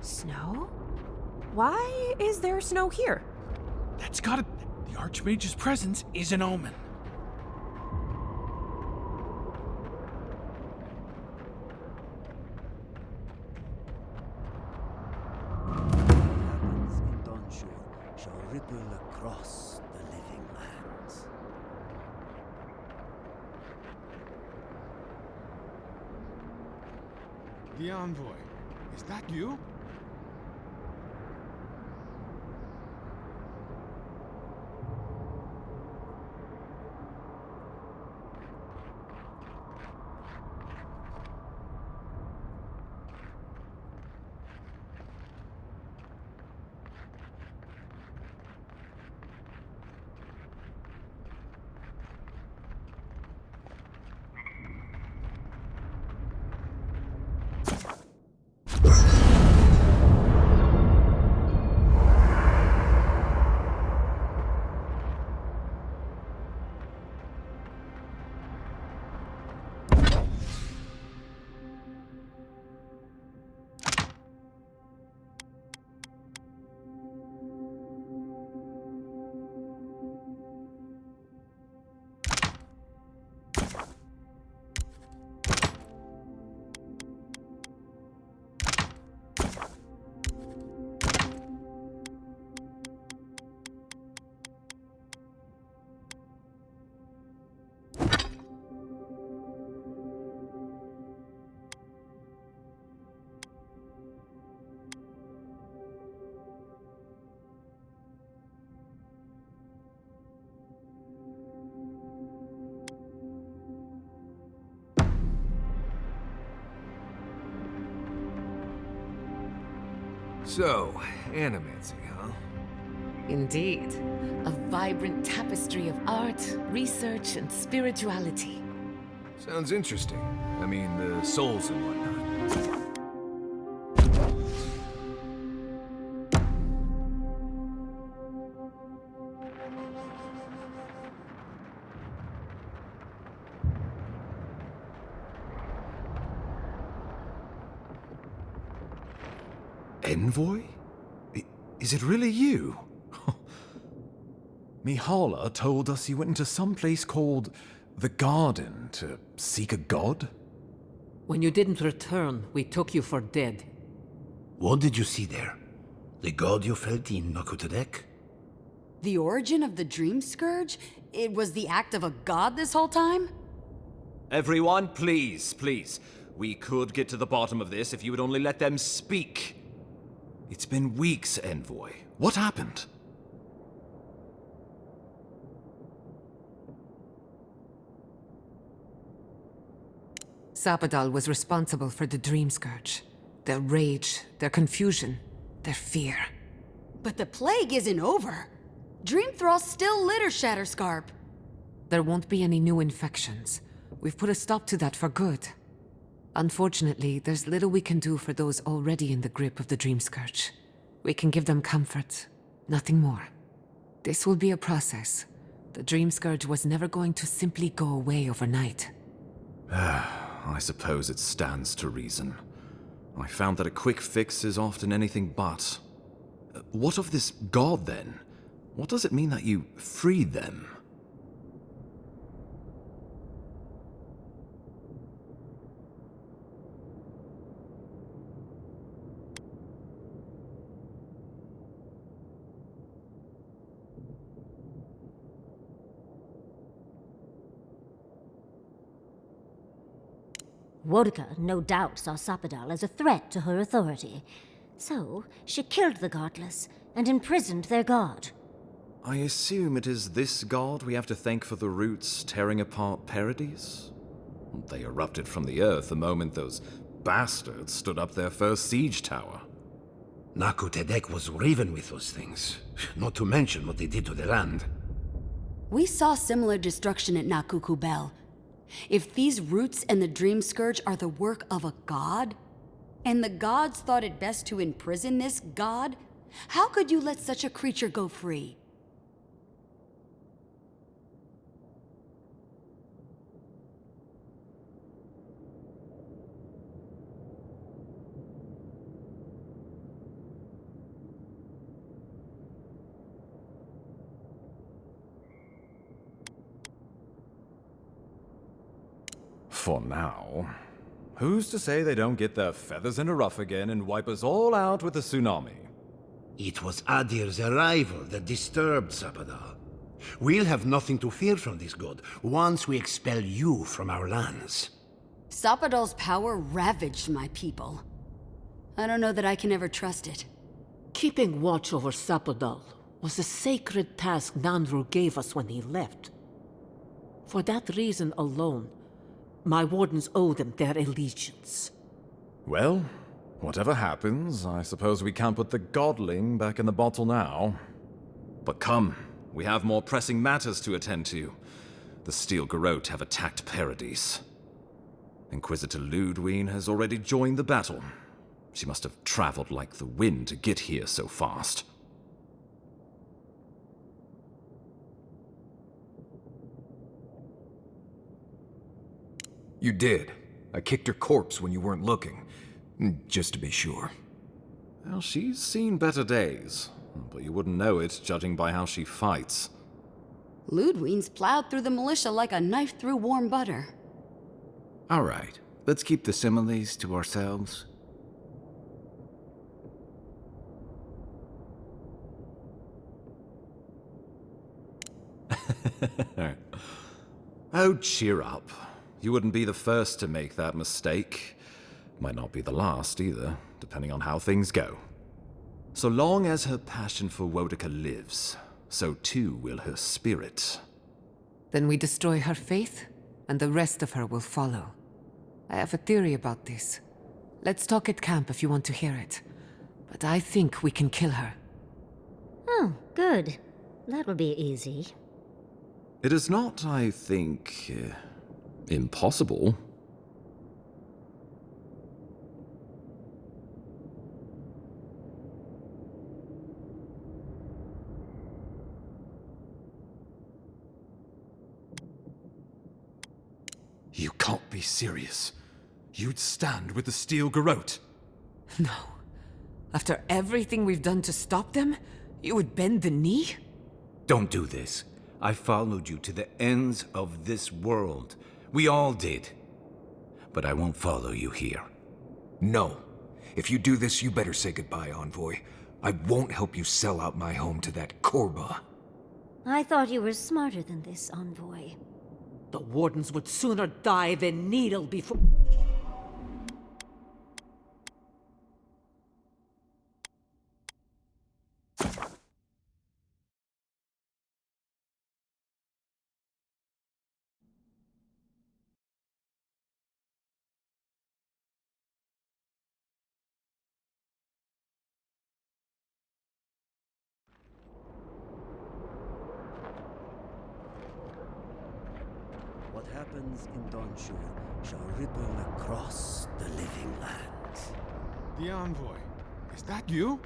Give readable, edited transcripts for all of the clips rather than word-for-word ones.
Snow? Why is there snow here? That's gotta... The Archmage's presence is an omen. Dragons in Donshore shall ripple across the living lands. The envoy. Is that you? So, animacy, huh? Indeed. A vibrant tapestry of art, research, and spirituality. Sounds interesting. I mean, the souls and whatnot. Envoy? Is it really you? Mihala told us you went into some place called the Garden to seek a god? When you didn't return, we took you for dead. What did you see there? The god you felt in Nakutadek? The origin of the Dream Scourge? It was the act of a god this whole time? Everyone, please, please. We could get to the bottom of this if you would only let them speak. It's been weeks, Envoy. What happened? Sapadal was responsible for the Dream Scourge. Their rage, their confusion, their fear. But the plague isn't over. Dream Thrall still litter Shatterscarp. There won't be any new infections. We've put a stop to that for good. Unfortunately, there's little we can do for those already in the grip of the Dream Scourge. We can give them comfort, nothing more. This will be a process. The Dream Scourge was never going to simply go away overnight. I suppose it stands to reason. I found that a quick fix is often anything but. What of this god, then? What does it mean that you freed them? Wodka no doubt saw Sapadal as a threat to her authority. So, she killed the Godless and imprisoned their god. I assume it is this god we have to thank for the roots tearing apart Paradise? They erupted from the earth the moment those bastards stood up their first siege tower. Nakutadek was riven with those things, not to mention what they did to the land. We saw similar destruction at Nakuku Bell. If these roots and the Dream Scourge are the work of a god, and the gods thought it best to imprison this god, how could you let such a creature go free? For now. Who's to say they don't get their feathers in a ruff again and wipe us all out with a tsunami? It was Adir's arrival that disturbed Sapadal. We'll have nothing to fear from this god once we expel you from our lands. Sapadal's power ravaged my people. I don't know that I can ever trust it. Keeping watch over Sapadal was a sacred task Nandru gave us when he left. For that reason alone, my wardens owe them their allegiance. Well, whatever happens, I suppose we can't put the godling back in the bottle now. But come, we have more pressing matters to attend to. The Steel Garrote have attacked Paradise. Inquisitor Ludwine has already joined the battle. She must have traveled like the wind to get here so fast. You did. I kicked her corpse when you weren't looking. Just to be sure. Well, she's seen better days, but you wouldn't know it judging by how she fights. Ludwine's plowed through the militia like a knife through warm butter. All right, let's keep the similes to ourselves. Oh, cheer up. You wouldn't be the first to make that mistake. Might not be the last either, depending on how things go. So long as her passion for Wodica lives, so too will her spirit. Then we destroy her faith, and the rest of her will follow. I have a theory about this. Let's talk at camp if you want to hear it. But I think we can kill her. Oh, good. That will be easy. It is not, I think, impossible. You can't be serious. You'd stand with the Steel Garrote. No. After everything we've done to stop them, you would bend the knee? Don't do this. I followed you to the ends of this world. We all did. But I won't follow you here. No. If you do this, you better say goodbye, Envoy. I won't help you sell out my home to that Korba. I thought you were smarter than this, Envoy. The wardens would sooner die than needle before... What happens in Donshur shall ripple across the living lands. The Envoy. Is that you?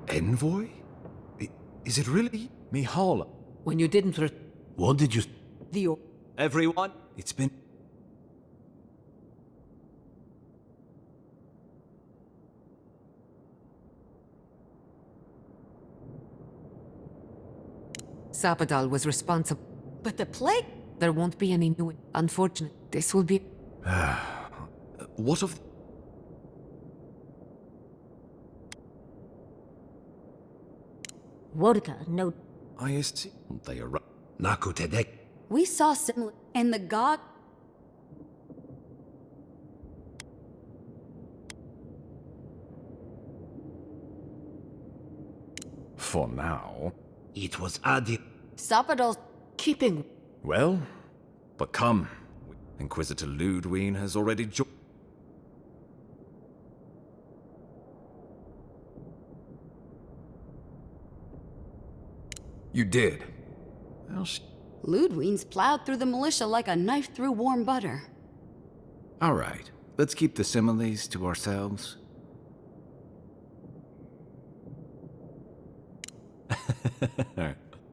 Envoy? Is it really Mihala? When you didn't What did you... The... Everyone, It's been... Sapadal was responsible. But the plague? There won't be any new... Unfortunate. This will be... What of... Wodica, no... I see. They are... Nakutedek. We saw similar... And the god... For now. It was Adir. Sapadal's... Keeping... Well, but come. Inquisitor Ludwine has already joined... You did. Well, Ludwine's plowed through the militia like a knife through warm butter. All right, let's keep the similes to ourselves.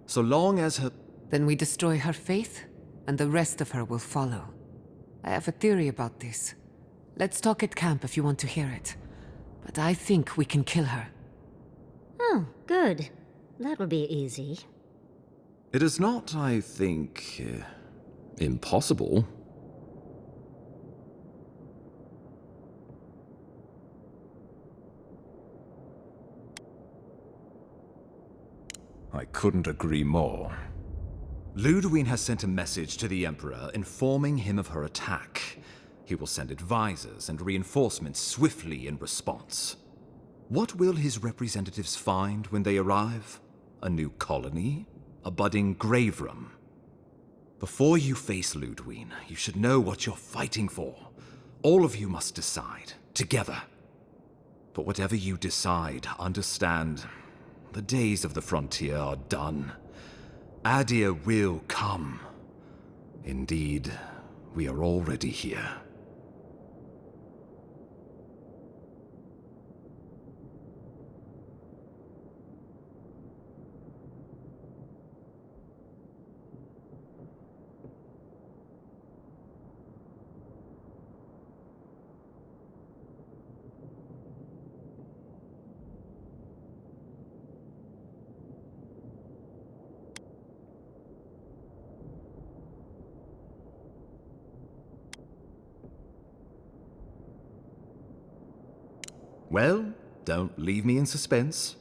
So long as her... Then we destroy her faith, and the rest of her will follow. I have a theory about this. Let's talk at camp if you want to hear it. But I think we can kill her. Oh, good. That'll be easy. It is not, I think, impossible. I couldn't agree more. Ludwig has sent a message to the Emperor informing him of her attack. He will send advisors and reinforcements swiftly in response. What will his representatives find when they arrive? A new colony? A budding grave room? Before you face Ludwig, you should know what you're fighting for. All of you must decide, together. But whatever you decide, understand, the days of the frontier are done. Adir will come. Indeed, we are already here. Well, don't leave me in suspense.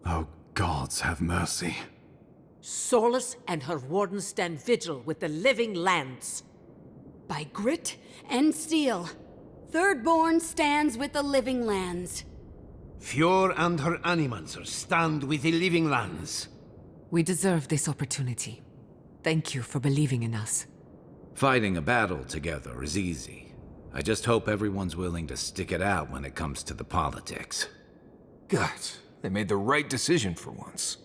Oh, gods have mercy. Solus and her wardens stand vigil with the living lands. By grit and steel, Thirdborn stands with the living lands. Fjord and her animancers stand with the living lands. We deserve this opportunity. Thank you for believing in us. Fighting a battle together is easy. I just hope everyone's willing to stick it out when it comes to the politics. God, they made the right decision for once.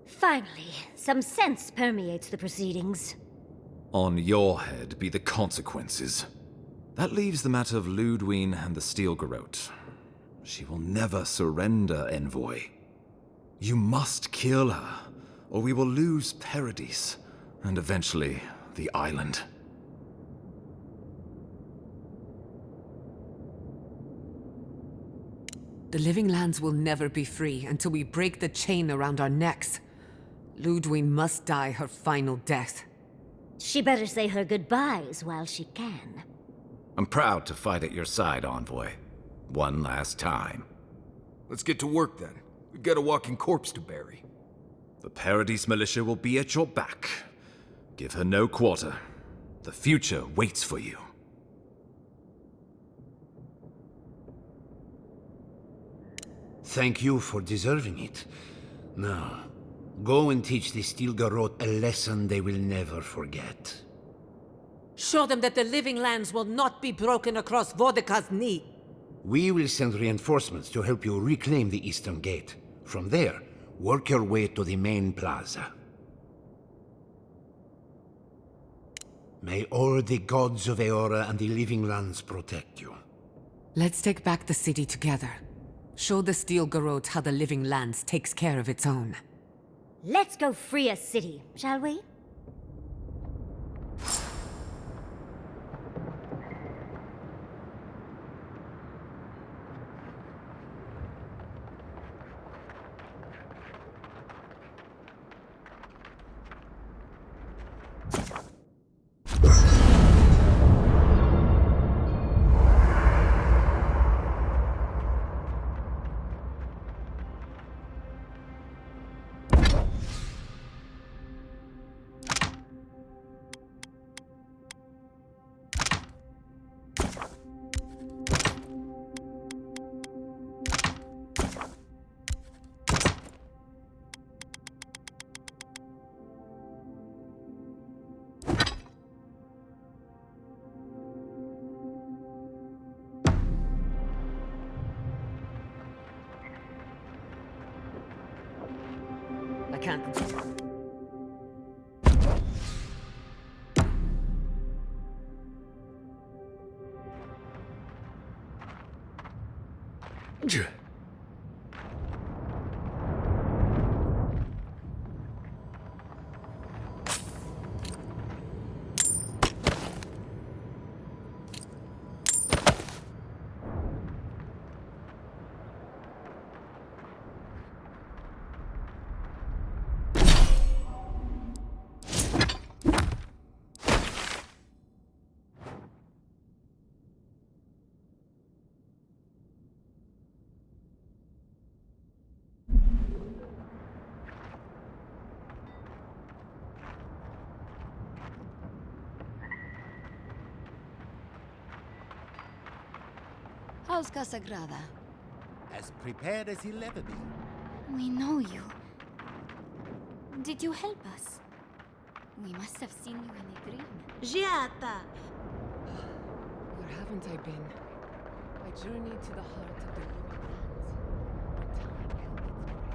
Finally, some sense permeates the proceedings. On your head be the consequences. That leaves the matter of Ludwig and the Steel Garrote. She will never surrender, Envoy. You must kill her, or we will lose Paradis, and eventually the island. The living lands will never be free until we break the chain around our necks. Ludwig must die her final death. She better say her goodbyes while she can. I'm proud to fight at your side, Envoy. One last time. Let's get to work then. We've got a walking corpse to bury. The Paradis militia will be at your back. Give her no quarter. The future waits for you. Thank you for deserving it. Now, go and teach the Steel Garrote a lesson they will never forget. Show them that the living lands will not be broken across Vodka's knee. We will send reinforcements to help you reclaim the Eastern Gate. From there, work your way to the main plaza. May all the gods of Eora and the living lands protect you. Let's take back the city together. Show the Steel Garrote how the living lands takes care of its own. Let's go free a city, shall we? can't. How's Casagrada? As prepared as he'll ever be. We know you. Did you help us? We must have seen you in a dream. Giata! Where haven't I been? I journeyed to the heart of the ruined lands. But time held its breath.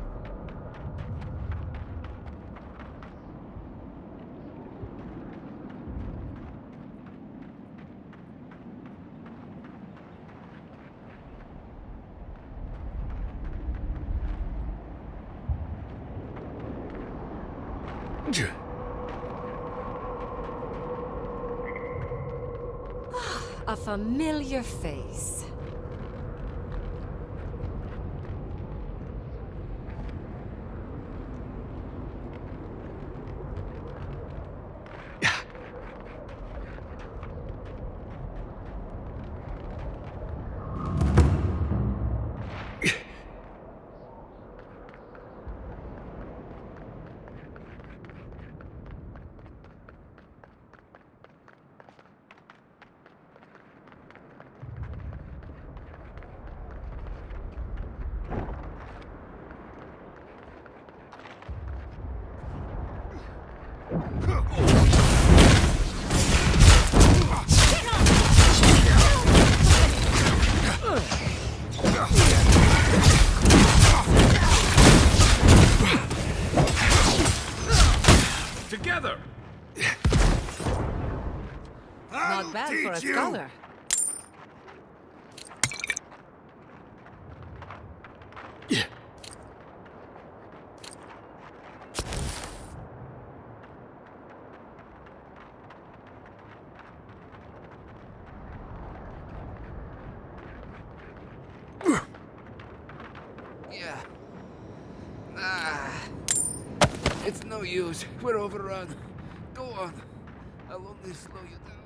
A familiar face. Together! Not bad for a scholar. Yeah. It's no use. We're overrun. Go on. I'll only slow you down.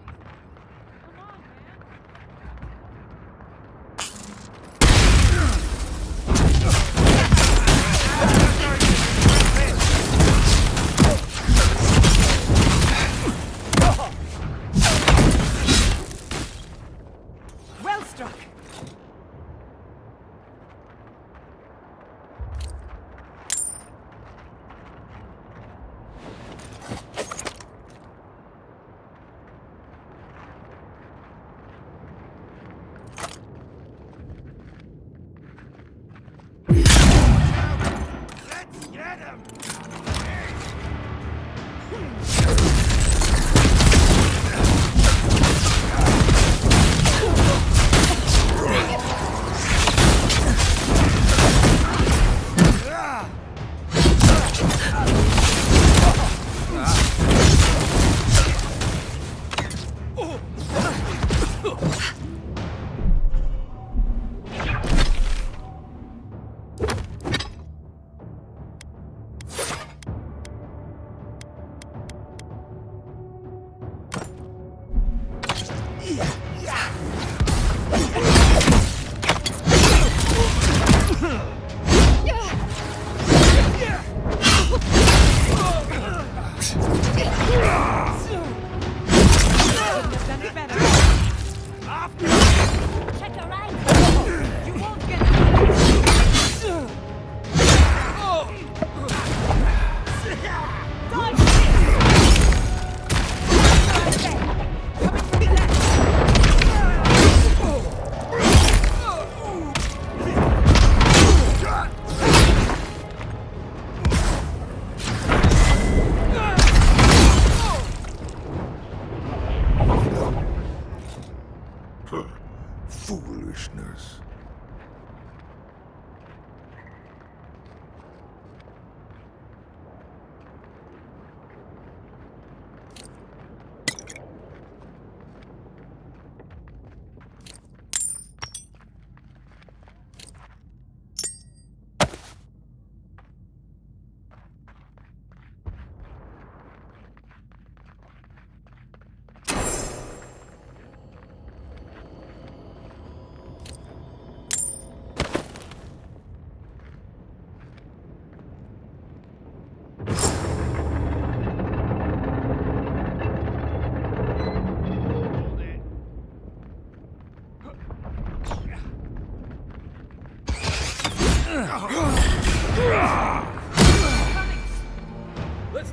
Well struck. Let's get him! Check your right. You won't get out.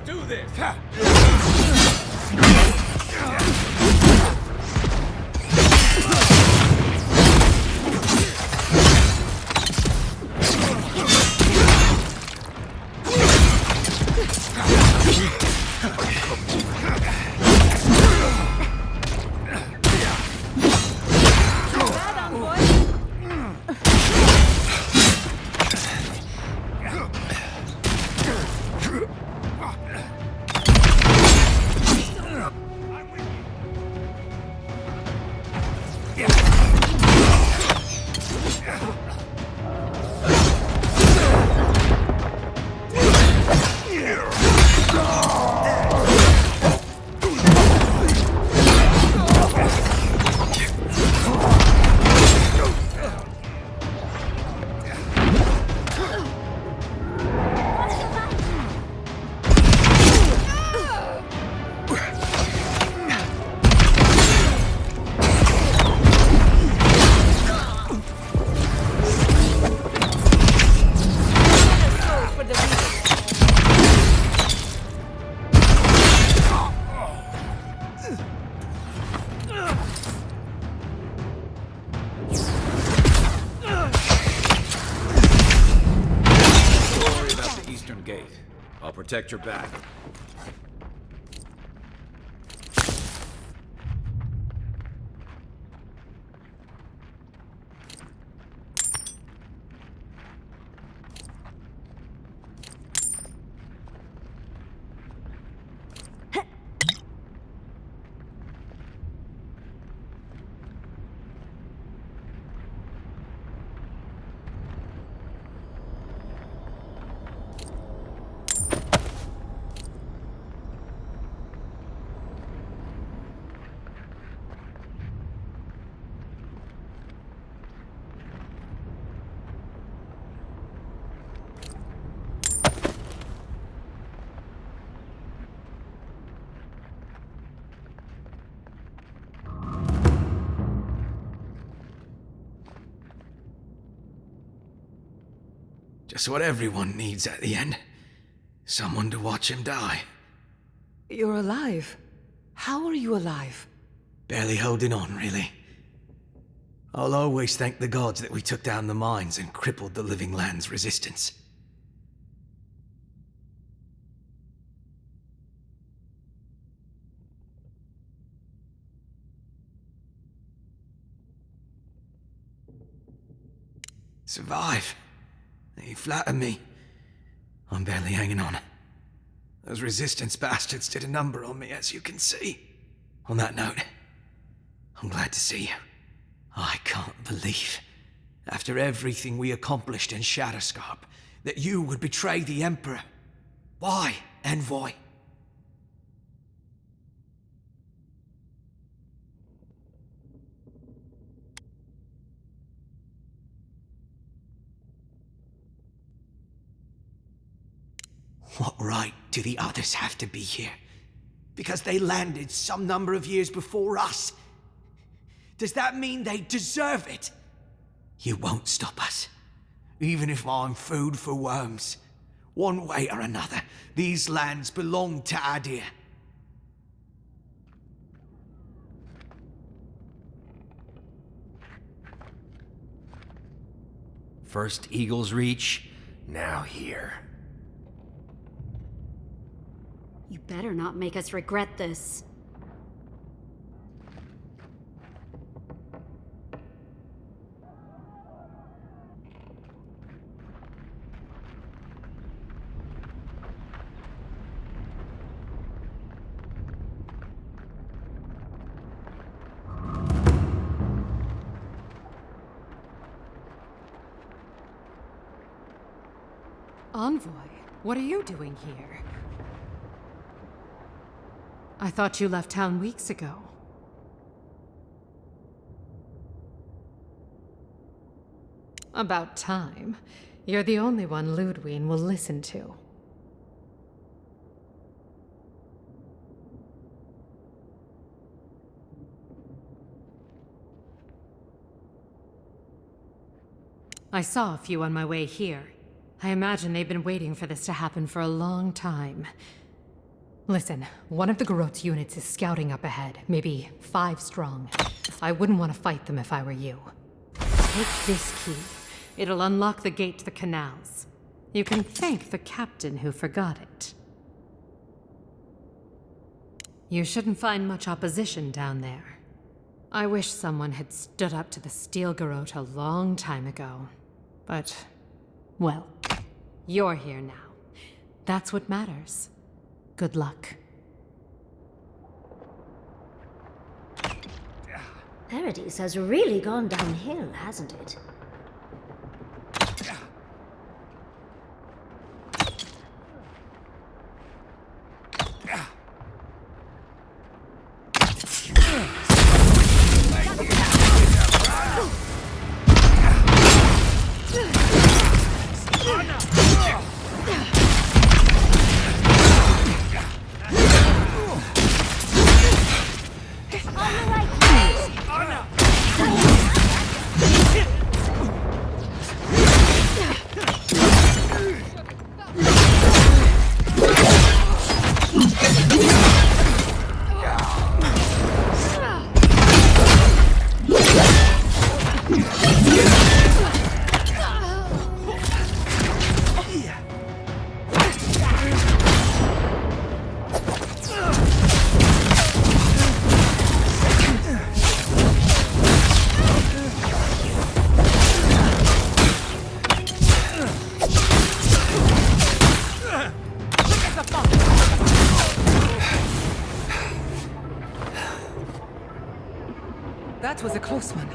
do this! I'll protect your back. Just what everyone needs at the end. Someone to watch him die. You're alive. How are you alive? Barely holding on, really. I'll always thank the gods that we took down the mines and crippled the living land's resistance. Survive. You flatter me. I'm barely hanging on. Those resistance bastards did a number on me, as you can see. On that note, I'm glad to see you. I can't believe, after everything we accomplished in Shatterscarp, that you would betray the Emperor. Why, Envoy? What right do the others have to be here? Because they landed some number of years before us? Does that mean they deserve it? You won't stop us. Even if I'm food for worms. One way or another, these lands belong to Adir. First Eagle's Reach, now here. You better not make us regret this. Envoy, what are you doing here? I thought you left town weeks ago. About time. You're the only one Ludwig will listen to. I saw a few on my way here. I imagine they've been waiting for this to happen for a long time. Listen, one of the Garot's units is scouting up ahead, maybe 5 strong. I wouldn't want to fight them if I were you. Take this key. It'll unlock the gate to the canals. You can thank the captain who forgot it. You shouldn't find much opposition down there. I wish someone had stood up to the Steel Garot a long time ago. But, well, you're here now. That's what matters. Good luck. Paradise has really gone downhill, hasn't it? That was a close one.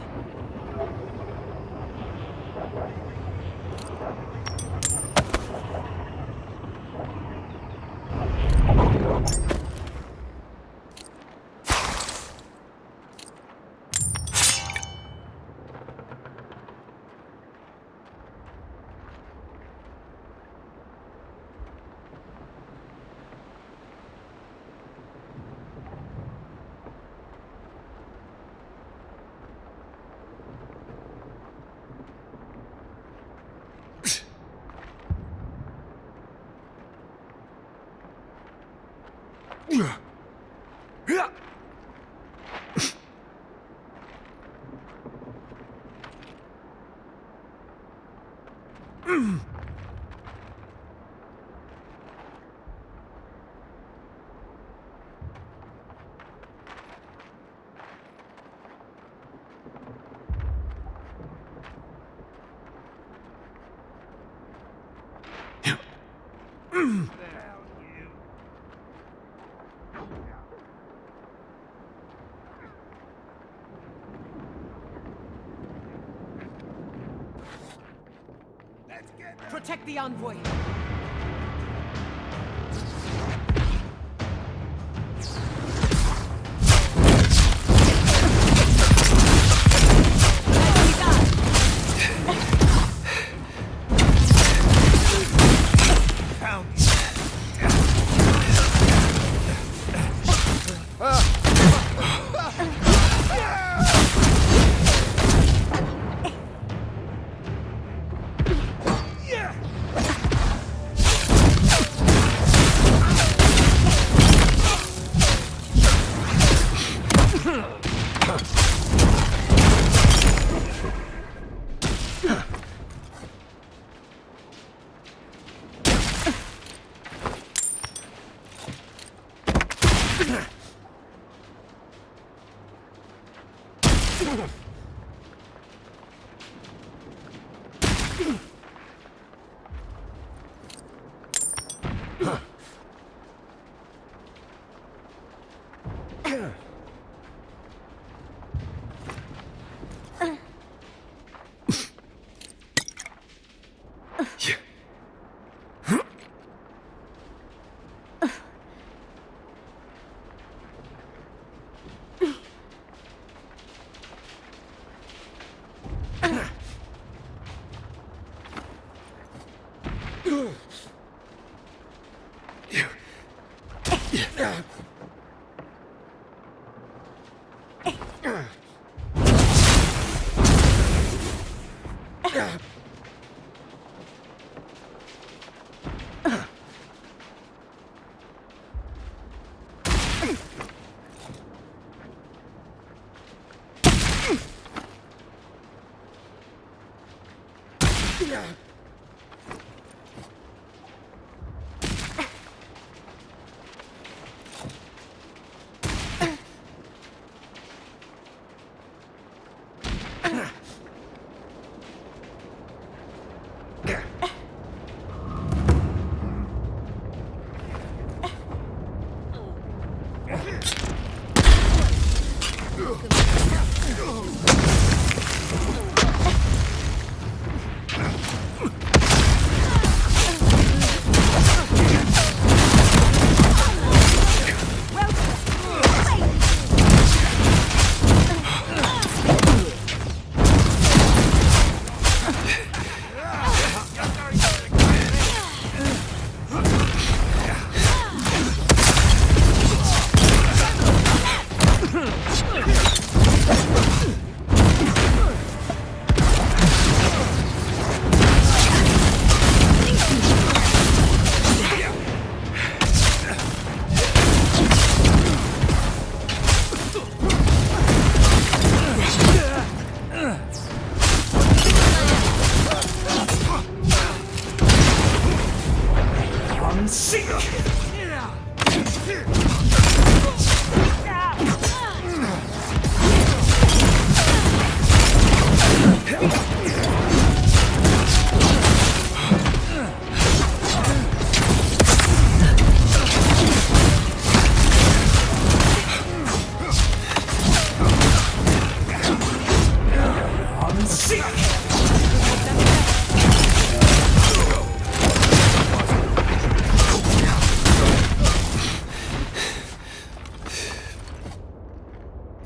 Protect the envoy.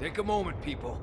Take a moment, people.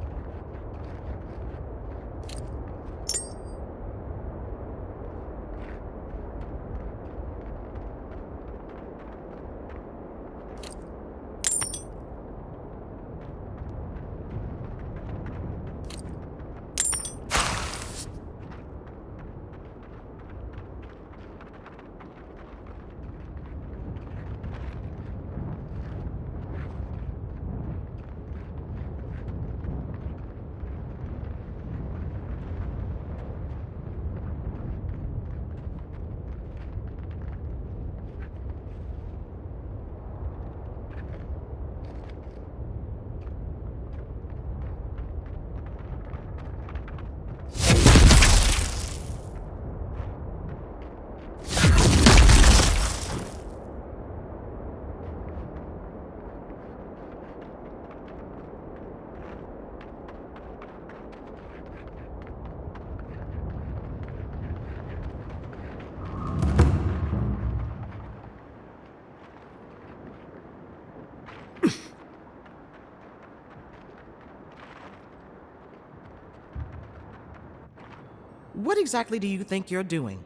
What exactly do you think you're doing?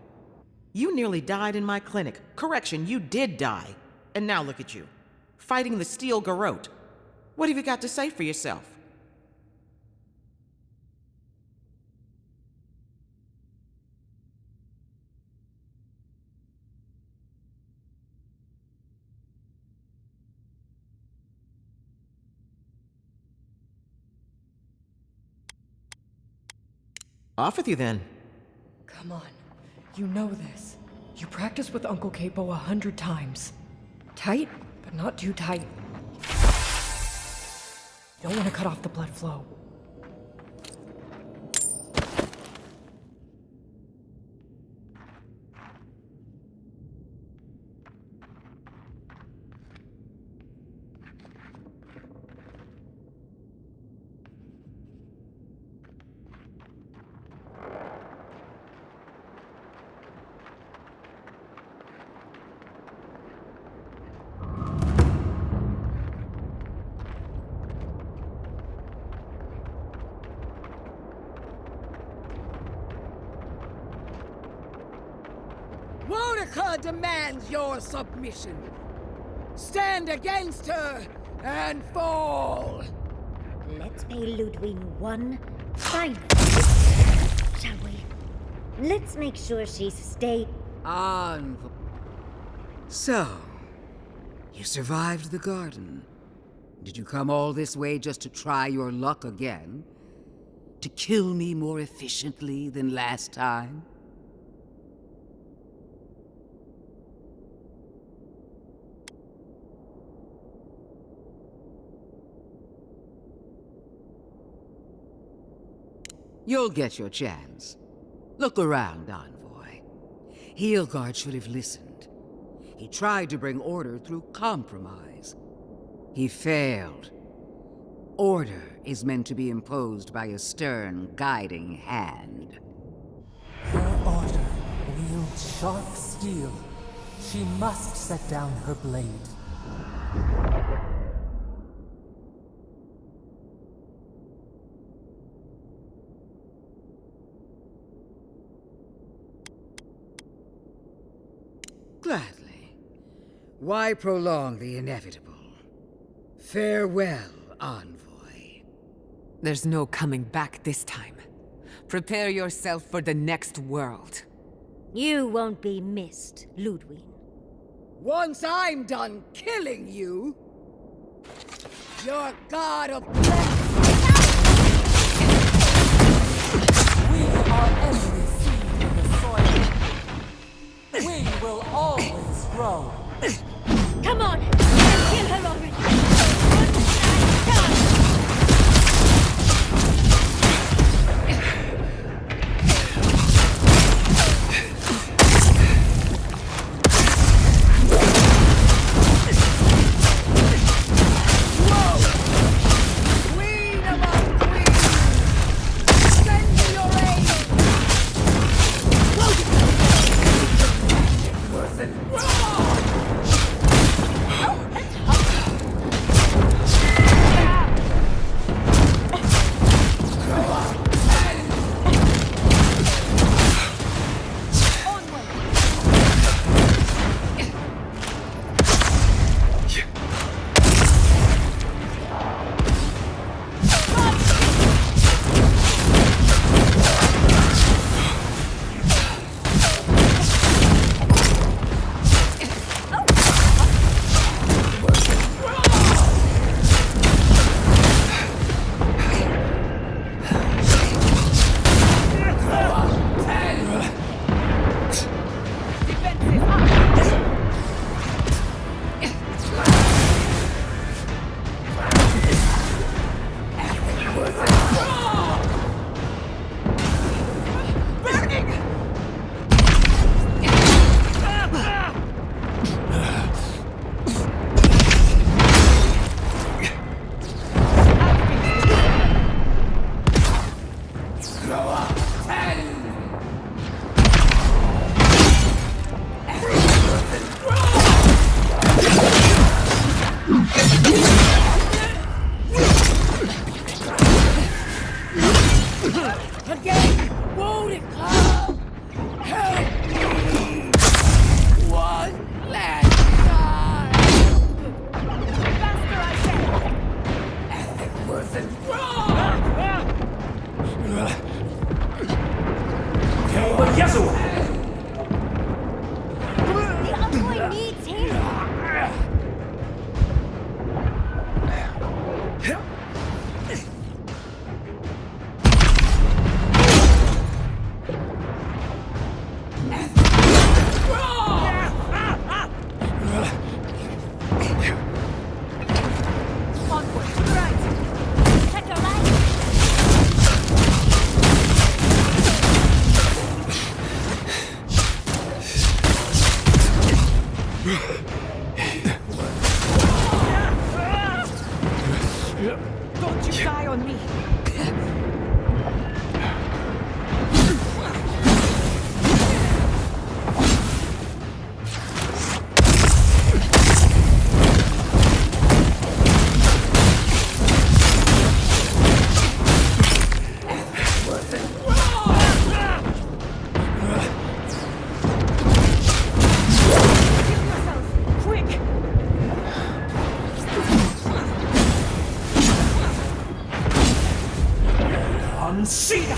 You nearly died in my clinic. Correction, you did die. And now look at you, fighting the Steel Garrote. What have you got to say for yourself? Off with you then. Come on. You know this. You practiced with Uncle Capo 100 times. Tight, but not too tight. You don't want to cut off the blood flow. Wonica demands your submission. Stand against her and fall. Let's pay Ludwig one final, shall we? Let's make sure she's stayed. So, you survived the garden. Did you come all this way just to try your luck again? To kill me more efficiently than last time? You'll get your chance. Look around, Envoy. Heelguard should have listened. He tried to bring order through compromise. He failed. Order is meant to be imposed by a stern, guiding hand. Her order wields sharp steel. She must set down her blade. Gladly. Why prolong the inevitable? Farewell, Envoy. There's no coming back this time. Prepare yourself for the next world. You won't be missed, Ludwig. Once I'm done killing you, your god of We are every seed in the soil. We will always grow. Come on! Kill her already! Don't you die on me! Seek!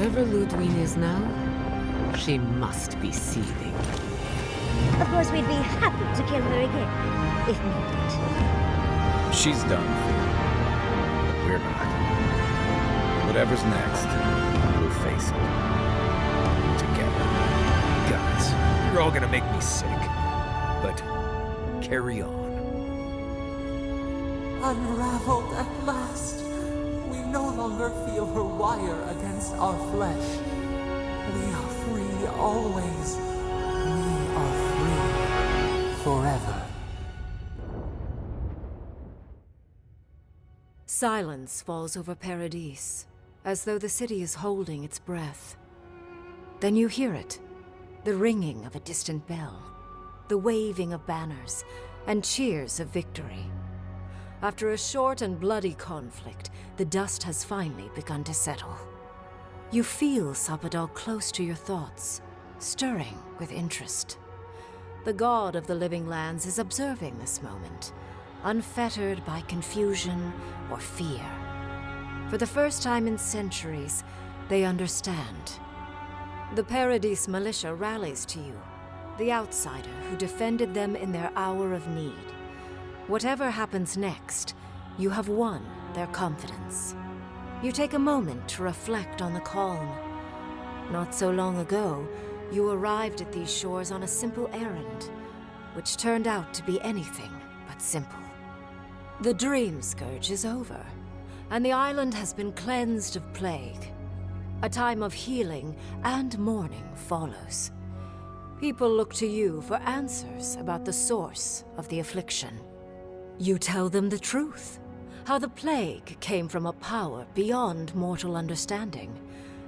Wherever Ludwig is now, she must be seething. Of course, we'd be happy to kill her again, if needed. She's done. But we're not. Whatever's next, we'll face it. Together. Guys, you're all gonna make me sick. But carry on. Unraveled at last. We no longer feel her wire against our flesh. We are free always. We are free forever. Silence falls over Paradis, as though the city is holding its breath. Then you hear it, the ringing of a distant bell, the waving of banners, and cheers of victory. After a short and bloody conflict, the dust has finally begun to settle. You feel Sapodal close to your thoughts, stirring with interest. The god of the living lands is observing this moment, unfettered by confusion or fear. For the first time in centuries, they understand. The Paradis militia rallies to you, the outsider who defended them in their hour of need. Whatever happens next, you have won their confidence. You take a moment to reflect on the calm. Not so long ago, you arrived at these shores on a simple errand, which turned out to be anything but simple. The Dream Scourge is over, and the island has been cleansed of plague. A time of healing and mourning follows. People look to you for answers about the source of the affliction. You tell them the truth, how the plague came from a power beyond mortal understanding,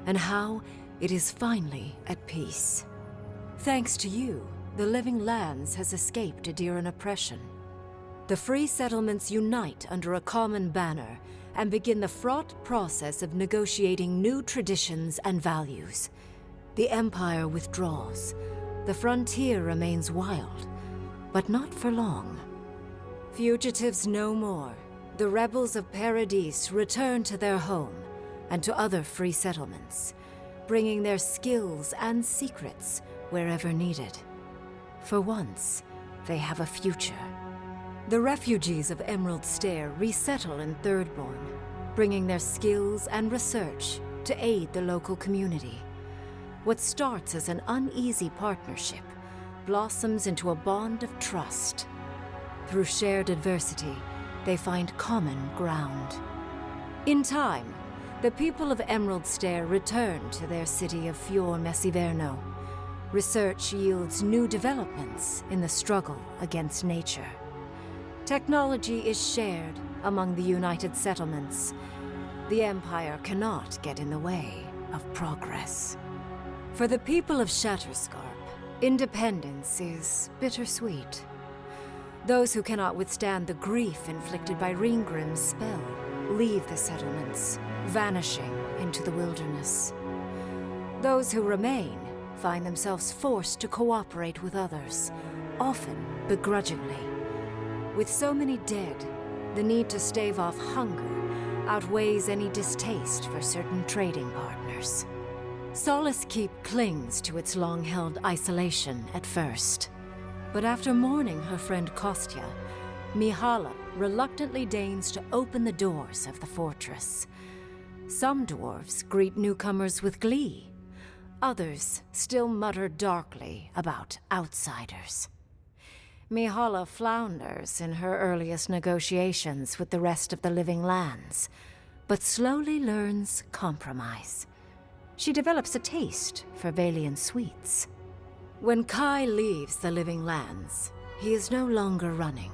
and how it is finally at peace. Thanks to you, the Living Lands has escaped Adiran oppression. The free settlements unite under a common banner and begin the fraught process of negotiating new traditions and values. The Empire withdraws. The frontier remains wild, but not for long. Fugitives no more. The rebels of Paradis return to their home and to other free settlements, bringing their skills and secrets wherever needed. For once, they have a future. The refugees of Emerald Stair resettle in Thirdborn, bringing their skills and research to aid the local community. What starts as an uneasy partnership blossoms into a bond of trust. Through shared adversity, they find common ground. In time, the people of Emerald Stair return to their city of Fior Messiverno. Research yields new developments in the struggle against nature. Technology is shared among the united settlements. The Empire cannot get in the way of progress. For the people of Shatterscarp, independence is bittersweet. Those who cannot withstand the grief inflicted by Ringgrim's spell leave the settlements, vanishing into the wilderness. Those who remain find themselves forced to cooperate with others, often begrudgingly. With so many dead, the need to stave off hunger outweighs any distaste for certain trading partners. Solace Keep clings to its long-held isolation at first. But after mourning her friend Kostya, Mihala reluctantly deigns to open the doors of the fortress. Some dwarves greet newcomers with glee. Others still mutter darkly about outsiders. Mihala flounders in her earliest negotiations with the rest of the Living Lands, but slowly learns compromise. She develops a taste for Valian sweets. When Kai leaves the Living Lands, he is no longer running.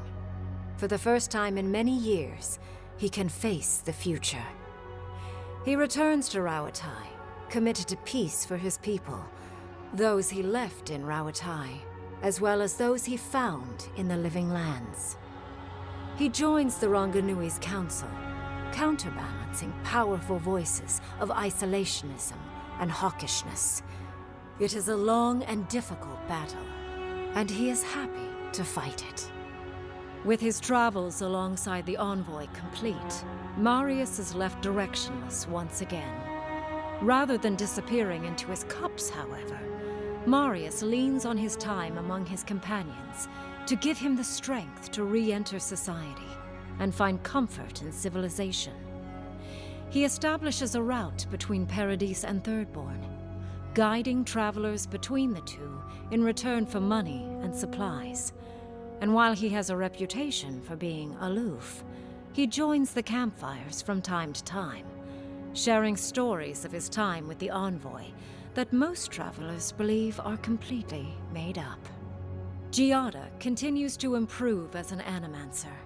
For the first time in many years, he can face the future. He returns to Rawatai, committed to peace for his people, those he left in Rawatai, as well as those he found in the Living Lands. He joins the Ranganui's council, counterbalancing powerful voices of isolationism and hawkishness. It is a long and difficult battle, and he is happy to fight it. With his travels alongside the envoy complete, Marius is left directionless once again. Rather than disappearing into his cups, however, Marius leans on his time among his companions to give him the strength to re-enter society and find comfort in civilization. He establishes a route between Paradise and Thirdborn, guiding travelers between the two in return for money and supplies. And while he has a reputation for being aloof, he joins the campfires from time to time, sharing stories of his time with the envoy that most travelers believe are completely made up. Giada continues to improve as an animancer.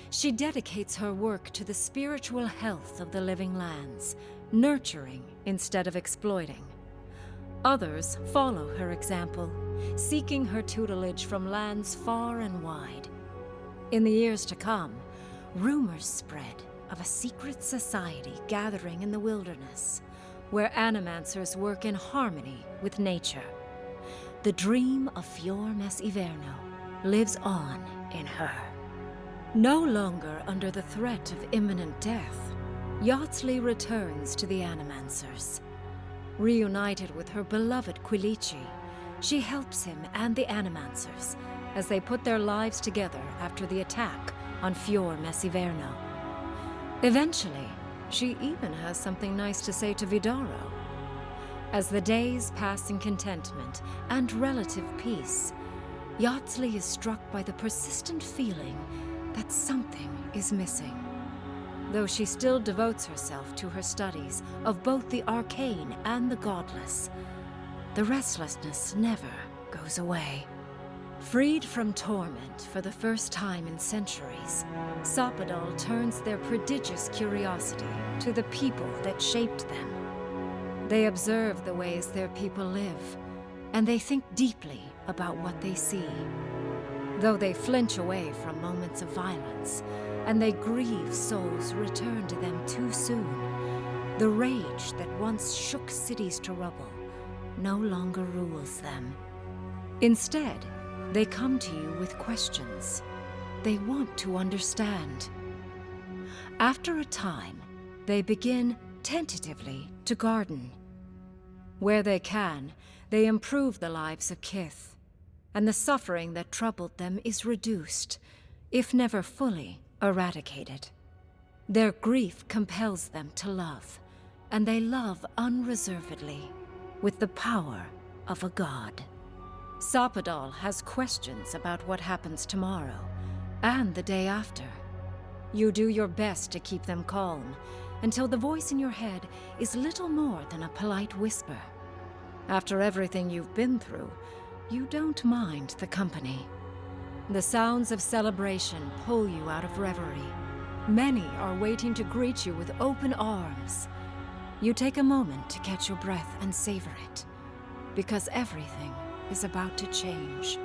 She dedicates her work to the spiritual health of the living lands, nurturing instead of exploiting. Others follow her example, seeking her tutelage from lands far and wide. In the years to come, rumors spread of a secret society gathering in the wilderness, where animancers work in harmony with nature. The dream of Fior Mes Iverno lives on in her. No longer under the threat of imminent death, Yatsley returns to the Animancers. Reunited with her beloved Quilici, she helps him and the Animancers as they put their lives together after the attack on Fior Mes Iverno. Eventually, she even has something nice to say to Vidaro. As the days pass in contentment and relative peace, Yatsley is struck by the persistent feeling that something is missing. Though she still devotes herself to her studies of both the arcane and the godless, the restlessness never goes away. Freed from torment for the first time in centuries, Sapadal turns their prodigious curiosity to the people that shaped them. They observe the ways their people live, and they think deeply about what they see. Though they flinch away from moments of violence, and they grieve souls returned to them too soon, the rage that once shook cities to rubble no longer rules them. Instead, they come to you with questions. They want to understand. After a time, they begin, tentatively, to garden. Where they can, they improve the lives of Kith, and the suffering that troubled them is reduced, if never fully eradicated. Their grief compels them to love, and they love unreservedly, with the power of a god. Sapadal has questions about what happens tomorrow, and the day after. You do your best to keep them calm, until the voice in your head is little more than a polite whisper. After everything you've been through, you don't mind the company. The sounds of celebration pull you out of reverie. Many are waiting to greet you with open arms. You take a moment to catch your breath and savor it, because everything is about to change.